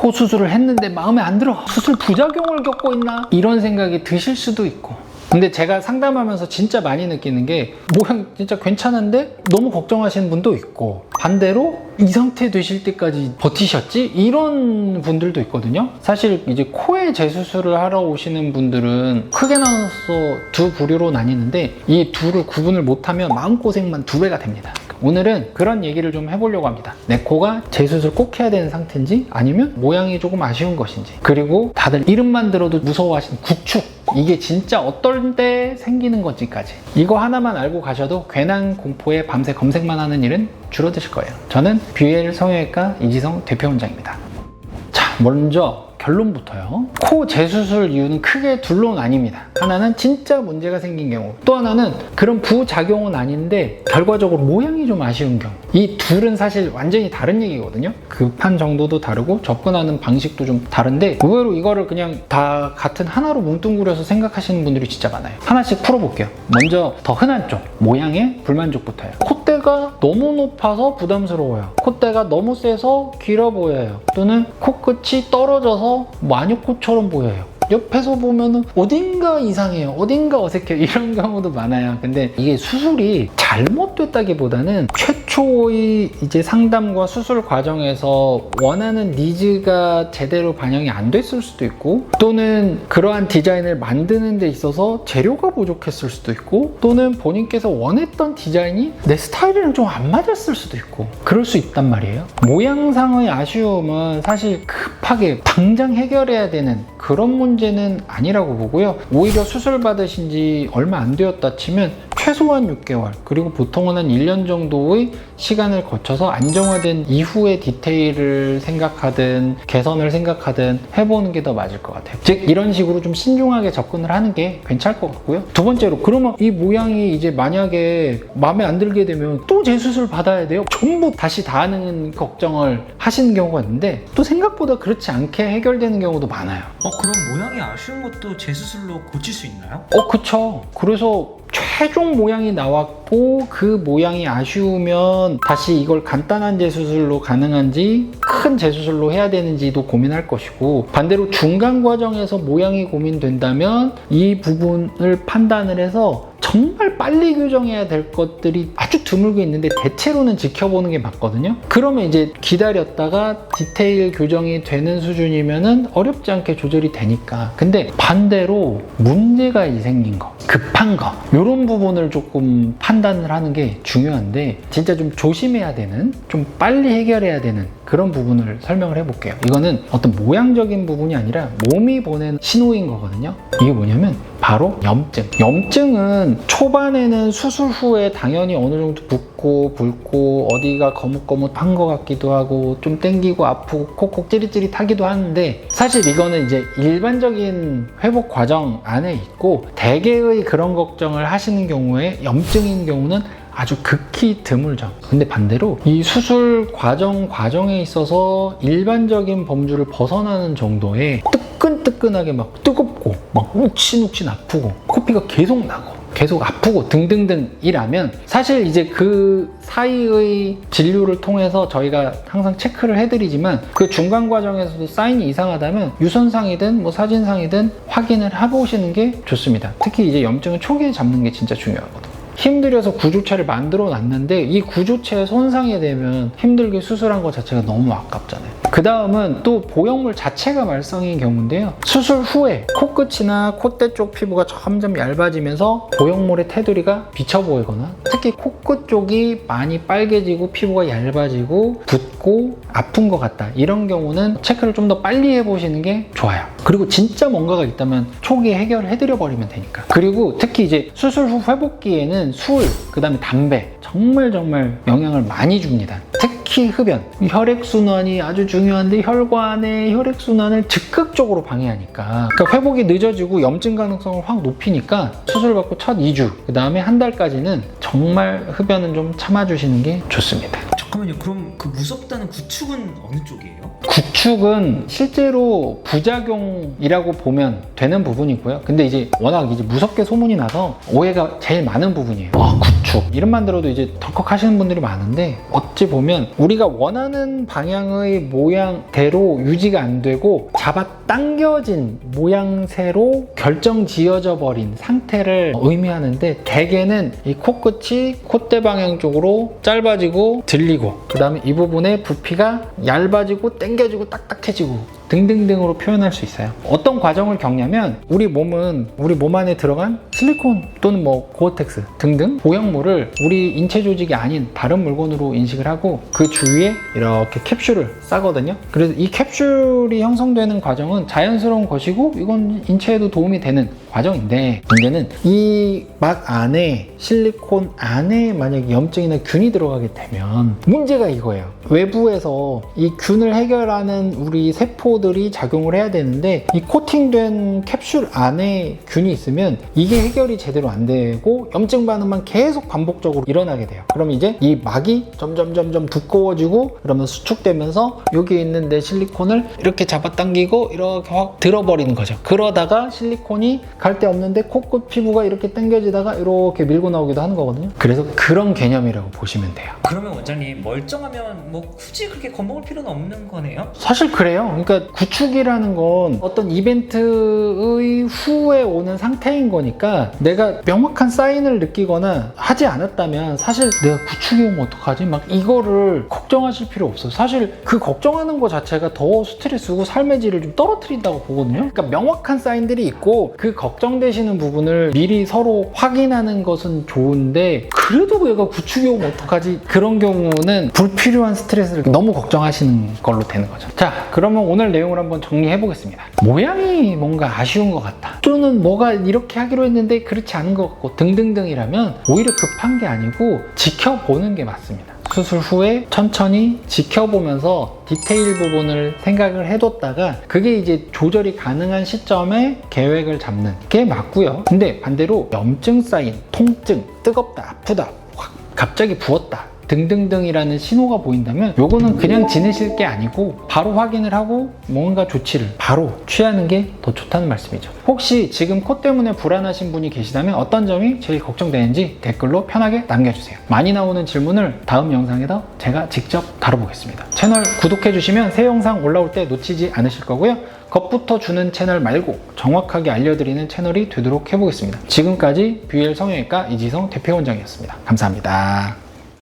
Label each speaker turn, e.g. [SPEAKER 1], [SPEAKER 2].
[SPEAKER 1] 코 수술을 했는데 마음에 안 들어. 수술 부작용을 겪고 있나? 이런 생각이 드실 수도 있고. 근데 제가 상담하면서 진짜 많이 느끼는 게 모양 진짜 괜찮은데 너무 걱정하시는 분도 있고, 반대로 이 상태 되실 때까지 버티셨지? 이런 분들도 있거든요. 사실 이제 코에 재수술을 하러 오시는 분들은 크게 나눠서 두 부류로 나뉘는데, 이 둘을 구분을 못하면 마음고생만 2배가 됩니다. 오늘은 그런 얘기를 좀 해보려고 합니다. 내 코가 재수술 꼭 해야 되는 상태인지, 아니면 모양이 조금 아쉬운 것인지, 그리고 다들 이름만 들어도 무서워하시는 국축, 이게 진짜 어떨 때 생기는 건지까지, 이거 하나만 알고 가셔도 괜한 공포에 밤새 검색만 하는 일은 줄어드실 거예요. 저는 뷰엘 성형외과 이지성 대표원장입니다. 자, 먼저 결론부터요. 코 재수술 이유는 크게 둘로 나뉩니다. 하나는 진짜 문제가 생긴 경우, 또 하나는 그런 부작용은 아닌데 결과적으로 모양이 좀 아쉬운 경우. 이 둘은 사실 완전히 다른 얘기거든요. 급한 정도도 다르고 접근하는 방식도 좀 다른데, 의외로 이거를 그냥 다 같은 하나로 뭉뚱그려서 생각하시는 분들이 진짜 많아요. 하나씩 풀어볼게요. 먼저 더 흔한 쪽, 모양의 불만족부터요. 콧대가 너무 높아서 부담스러워요. 콧대가 너무 세서 길어 보여요. 또는 코끝이 떨어져서 마녀코처럼 보여요. 옆에서 보면은 어딘가 이상해요. 어딘가 어색해요. 이런 경우도 많아요. 근데 이게 수술이 잘못됐다기보다는 최초의 이제 상담과 수술 과정에서 원하는 니즈가 제대로 반영이 안 됐을 수도 있고, 또는 그러한 디자인을 만드는 데 있어서 재료가 부족했을 수도 있고, 또는 본인께서 원했던 디자인이 내 스타일이랑 좀 안 맞았을 수도 있고, 그럴 수 있단 말이에요. 모양상의 아쉬움은 사실 급하게 당장 해결해야 되는 그런 문제는 아니라고 보고요. 오히려 수술 받으신 지 얼마 안 되었다 치면 최소한 6개월, 그리고 보통은 한 1년 정도의 시간을 거쳐서 안정화된 이후의 디테일을 생각하든 개선을 생각하든 해보는 게 더 맞을 것 같아요. 즉, 이런 식으로 좀 신중하게 접근을 하는 게 괜찮을 것 같고요. 두 번째로, 그러면 이 모양이 이제 만약에 마음에 안 들게 되면 또 재수술 받아야 돼요? 전부 다시 다 하는 걱정을 하시는 경우가 있는데, 또 생각보다 그렇지 않게 해결되는 경우도 많아요.
[SPEAKER 2] 그럼 모양이 아쉬운 것도 재수술로 고칠 수 있나요?
[SPEAKER 1] 그쵸. 그래서 최종 모양이 나왔고 그 모양이 아쉬우면 다시 이걸 간단한 재수술로 가능한지 큰 재수술로 해야 되는지도 고민할 것이고, 반대로 중간 과정에서 모양이 고민된다면 이 부분을 판단을 해서 정말 빨리 교정해야 될 것들이 아주 드물게 있는데 대체로는 지켜보는 게 맞거든요. 그러면 이제 기다렸다가 디테일 교정이 되는 수준이면은 어렵지 않게 조절이 되니까. 근데 반대로 문제가 생긴 거, 급한 거, 이런 부분을 조금 판단을 하는 게 중요한데, 진짜 좀 조심해야 되는, 좀 빨리 해결해야 되는 그런 부분을 설명을 해볼게요. 이거는 어떤 모양적인 부분이 아니라 몸이 보낸 신호인 거거든요. 이게 뭐냐면 바로 염증. 염증은 초반에는 수술 후에 당연히 어느 정도 붓고 붉고 어디가 거뭇거뭇한 것 같기도 하고 좀 땡기고 아프고 콕콕 찌릿찌릿하기도 하는데, 사실 이거는 이제 일반적인 회복 과정 안에 있고, 대개의 그런 걱정을 하시는 경우에 염증인 경우는 아주 극히 드물죠. 근데 반대로 이 수술 과정에 있어서 일반적인 범주를 벗어나는 정도의 뜨끈뜨끈하게 막 뜨겁고 막 욱신욱신 아프고 코피가 계속 나고 계속 아프고 등등등이라면, 사실 이제 그 사이의 진료를 통해서 저희가 항상 체크를 해드리지만, 그 중간 과정에서도 사인이 이상하다면 유선상이든 뭐 사진상이든 확인을 해보시는 게 좋습니다. 특히 이제 염증은 초기에 잡는 게 진짜 중요하거든요. 힘들여서 구조체를 만들어 놨는데 이 구조체에 손상이 되면 힘들게 수술한 것 자체가 너무 아깝잖아요. 그 다음은 또 보형물 자체가 말썽인 경우인데요. 수술 후에 코끝이나 콧대 쪽 피부가 점점 얇아지면서 보형물의 테두리가 비쳐 보이거나, 특히 코끝 쪽이 많이 빨개지고 피부가 얇아지고 붓고 아픈 것 같다, 이런 경우는 체크를 좀 더 빨리 해보시는 게 좋아요. 그리고 진짜 뭔가가 있다면 초기에 해결해드려 버리면 되니까. 그리고 특히 이제 수술 후 회복기에는 술, 그 다음에 담배 정말 영향을 많이 줍니다. 특히 흡연, 혈액순환이 아주 중요한데 혈관의 혈액순환을 즉각적으로 방해하니까, 그러니까 회복이 늦어지고 염증 가능성을 확 높이니까 수술 받고 첫 2주, 그 다음에 한 달까지는 정말 흡연은 좀 참아주시는 게 좋습니다.
[SPEAKER 2] 잠깐만요. 그럼 그 무섭다는 구축은 어느 쪽이에요?
[SPEAKER 1] 구축은 실제로 부작용이라고 보면 되는 부분이고요. 근데 이제 워낙 이제 무섭게 소문이 나서 오해가 제일 많은 부분이에요. 구축 이름만 들어도 이제 덜컥 하시는 분들이 많은데, 어찌 보면 우리가 원하는 방향의 모양대로 유지가 안 되고 잡아당겨진 모양새로 결정 지어져 버린 상태를 의미하는데, 대개는 이 코끝이 콧대 방향 쪽으로 짧아지고 들리고, 그 다음에 이 부분에 부피가 얇아지고 당겨지고 딱딱해지고 등등등으로 표현할 수 있어요. 어떤 과정을 겪냐면, 우리 몸 안에 들어간 실리콘 또는 뭐 고어텍스 등등 오형물을 우리 인체 조직이 아닌 다른 물건으로 인식을 하고 그 주위에 이렇게 캡슐을 싸거든요. 그래서 이 캡슐이 형성되는 과정은 자연스러운 것이고 이건 인체에도 도움이 되는 과정인데, 문제는 이 막 안에 실리콘 안에 만약에 염증이나 균이 들어가게 되면 문제가 이거예요. 외부에서 이 균을 해결하는 우리 세포들이 작용을 해야 되는데, 이 코팅된 캡슐 안에 균이 있으면 이게 해결이 제대로 안 되고 염증 반응만 계속 반복적으로 일어나게 돼요. 그럼 이제 이 막이 점점 두꺼워지고, 그러면 수축되면서 여기 있는 내 실리콘을 이렇게 잡아당기고 이렇게 확 들어버리는 거죠. 그러다가 실리콘이 갈 데 없는데 코끝 피부가 이렇게 당겨지다가 이렇게 밀고 나오기도 하는 거거든요. 그래서 그런 개념이라고 보시면 돼요.
[SPEAKER 2] 그러면 원장님, 멀쩡하면 뭐 굳이 그렇게 겁먹을 필요는 없는 거네요?
[SPEAKER 1] 사실 그래요. 그러니까 구축이라는 건 어떤 이벤트의 후에 오는 상태인 거니까, 내가 명확한 사인을 느끼거나 하지 않았다면 사실 내가 구축이 오면 어떡하지? 막 이거를 걱정하실 필요 없어요. 사실 그 걱정하는 거 자체가 더 스트레스고 삶의 질을 좀 떨어뜨린다고 보거든요. 그러니까 명확한 사인들이 있고 그 걱정되시는 부분을 미리 서로 확인하는 것은 좋은데, 그래도 얘가 구축이 오면 어떡하지? 그런 경우는 불필요한 스트레스를 너무 걱정하시는 걸로 되는 거죠. 자, 그러면 오늘 내용을 한번 정리해 보겠습니다. 모양이 뭔가 아쉬운 것 같다, 또는 뭐가 이렇게 하기로 했는데 그렇지 않은 것 같고 등등등이라면 오히려 급한 게 아니고 지켜보는 게 맞습니다. 수술 후에 천천히 지켜보면서 디테일 부분을 생각을 해뒀다가 그게 이제 조절이 가능한 시점에 계획을 잡는 게 맞고요. 근데 반대로 염증 사인, 통증, 뜨겁다, 아프다, 확 갑자기 부었다 등등등이라는 신호가 보인다면 요거는 그냥 지내실 게 아니고 바로 확인을 하고 뭔가 조치를 바로 취하는 게 더 좋다는 말씀이죠. 혹시 지금 코 때문에 불안하신 분이 계시다면 어떤 점이 제일 걱정되는지 댓글로 편하게 남겨주세요. 많이 나오는 질문을 다음 영상에서 제가 직접 다뤄보겠습니다. 채널 구독해주시면 새 영상 올라올 때 놓치지 않으실 거고요. 겁부터 주는 채널 말고 정확하게 알려드리는 채널이 되도록 해보겠습니다. 지금까지 BL 성형외과 이지성 대표원장이었습니다. 감사합니다.